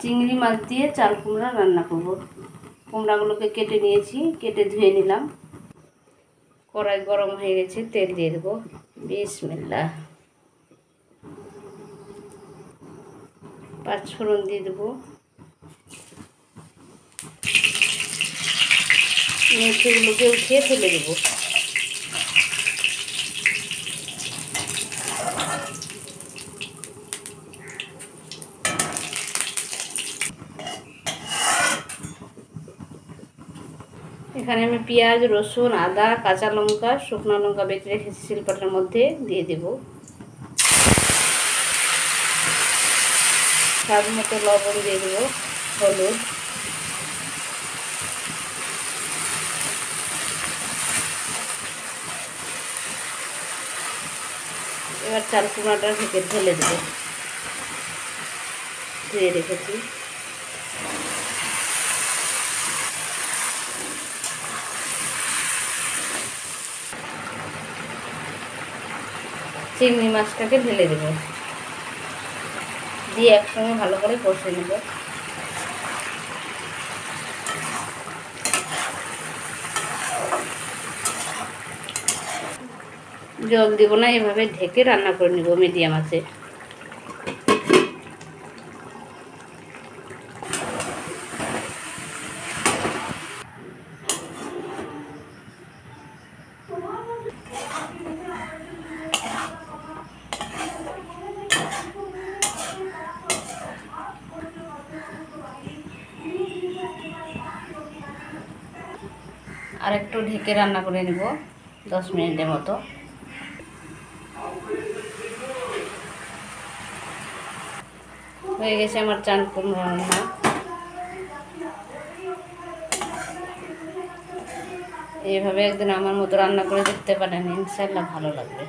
চিংড়ি মাছ দিয়ে চাল কুমড়া রান্না করব। কুমড়াগুলোকে কেটে নিয়েছি, কেটে ধুয়ে নিলাম। কড়াই গরম হয়ে গেছে, তেল দিয়ে দেবো। বিসমিল্লাহ। পাঁচফোড়ন দিয়ে দেবো। মেথিগুলোকে উঠিয়ে ফেলে দেবো। এখানে আমি পেঁয়াজ, রসুন, আদা, কাঁচা লঙ্কা, শুকনো লঙ্কা বেটে রেখেছি শিলপাটার মধ্যে, দিয়ে দেব। স্বাদ মতো লবণ দিয়ে দেবো, হলুদ, এবার চাল কুমড়াটা ঢেকে ঢেলে দেবো। ধুয়ে রেখেছি। চিংড়ি মাছটাকে ঢেলে দেবো, দিয়ে একসঙ্গে ভালো করে কষে নেব। জল দিব না, এভাবে ঢেকে রান্না করে নেব মিডিয়াম আঁচে। আর একটু ঢেকে রান্না করে নেব 10 মিনিটের মতো। হয়ে গেছে আমার চাল কুমড়া রান্না। এইভাবে একদিন আমার মতো রান্না করে দেখতে পারেন, ইনশাআল্লাহ ভালো লাগবে।